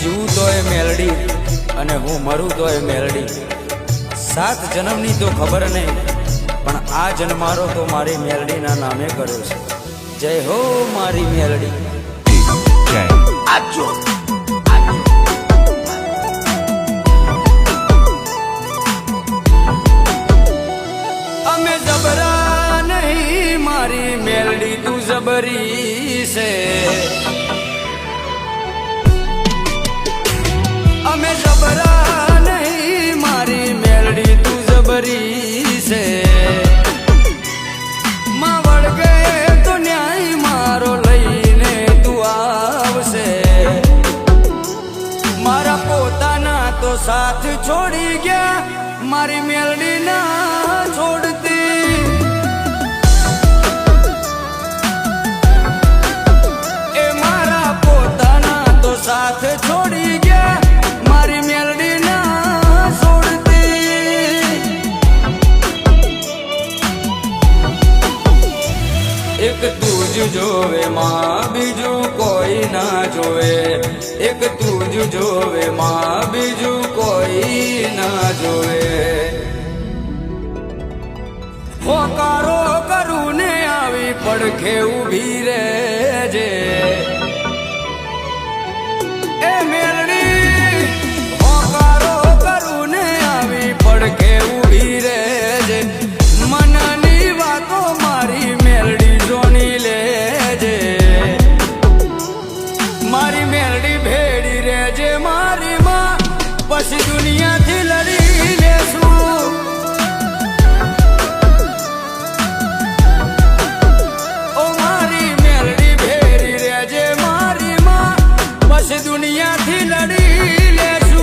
જીવું તોય મેલડી અને હું મરું તોય મેલડી. 7 જન્મની તો ખબર નહીં, પણ આ જન્મારો તો મારી મેલડીના નામે કર્યો છે. જય હો મારી મેલડી. આજો અમે જબરા નહીં, મારી મેલડી તું જબરી છે. અમે જબરા નહીં, મારી મેલડી તું જબરી છે. માં વળગે તો ન્યાય મારો લઈને તું આવશે. મારા પોતાના તો સાથ છોડી ગયા, મારી મેલડી ના છોડતી. એ મારા પોતાના તો સાથ છોડી ગયા, મારી મેલડી ના છોડતી. એક તું જ જોવે માં, બીજું કોઈ ના જોવે. એક તું જ જોવે માં, બીજું કોઈ ના જોવે. હોકારો કરું ને આવી પડખે ઊભી રહેજે. એ મેલડી હોકારો કરું ને આવી પડખે ઊભી રહેજે. મનની વાતો મારી મેલડી જોની લેજે. મારી મેલડી ભેડી રહેજે મારી માં, પછી દુનિયાથી લડી લેશું. ઓ મારી મેલડી ભેડી રહેજે મારી માં, પછી દુનિયાથી લડી લેશું.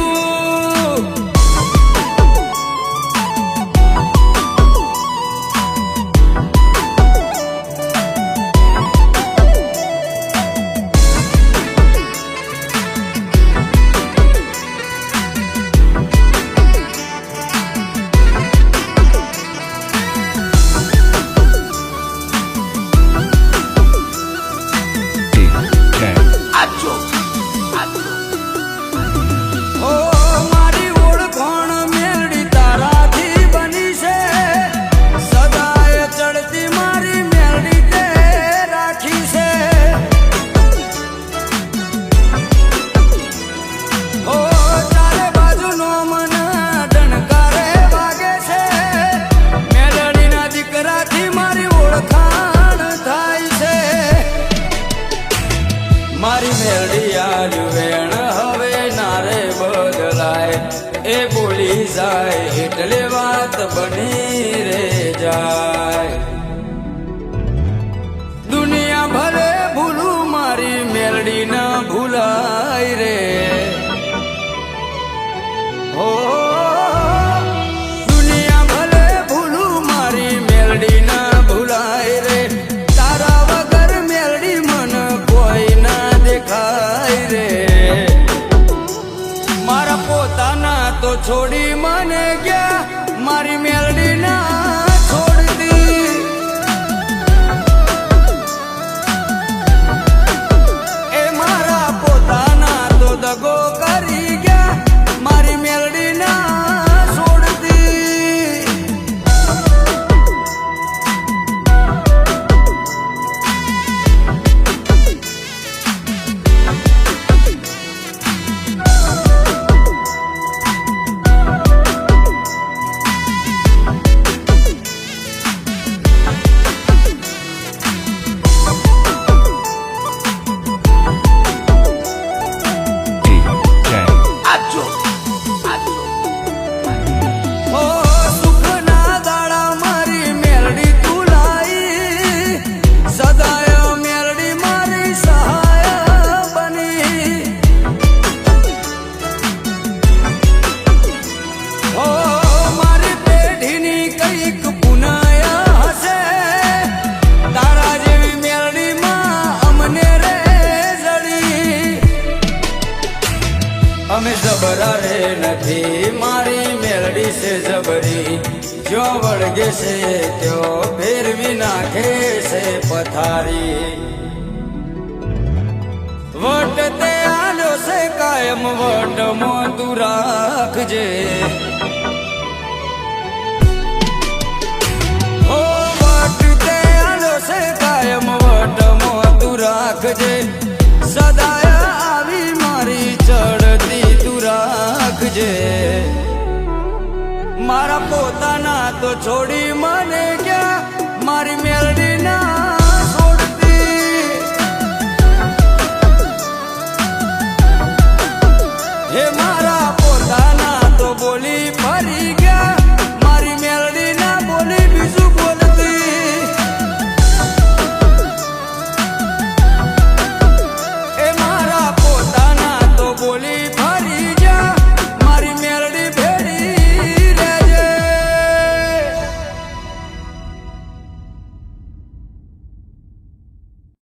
આજો ઓ મારી ઓળખાણ મેલડી તારાથી બની છે. સદાય ચડતી મારી મેલડી તે રાખી છે. ઓ ચારે બાજુનો મન ડણકારે વાગે છે. મેલડીના દીકરાથી મારી ઓળખાણ થાય છે. મારી મેલડી આલ્યું વેણ હવે નારે બદલાય. એ બોલી જાય એટલે વાત બની રે જાય. દુનિયા ભલે ભૂલું મારી મેલડી ના ભૂલાય રે. હો દુનિયા ભલે ભૂલું મારી મેલડી ના ભૂલાય રે. તારા વગર મેલડી મન કોઈ ના દેખાય રે. મારા પોતાના તો છોડી મને ગયા, મારી મેલડી ના છોડતી. એ મારા પોતાના તો દગો કરી ગયા, મારી મેલડી ના છોડતી. આજો ઓ સુખના દાડા મારી મેલડી તું લાઈ. સદાય મેલડી મારી સહાય બની. ઓ મારી પેઢીની કઈક પુનાયા હશે. તારા જેવી મેલડી માં અમને રે જડી. અમે જબરા રે નથી, મારી મેલડી છે જબરી. જો વળગે છે ત્યો ફેરવી નાખે છે પથારી. વટ તે આલ્યો છે કાયમ વટમાં તું રાખજે ઓ વટ તે આલ્યો છે કાયમ વટમાં તું રાખજે સદાય આવી મારી ચડતી તું રાખજે મારા પોતાના તો છોડી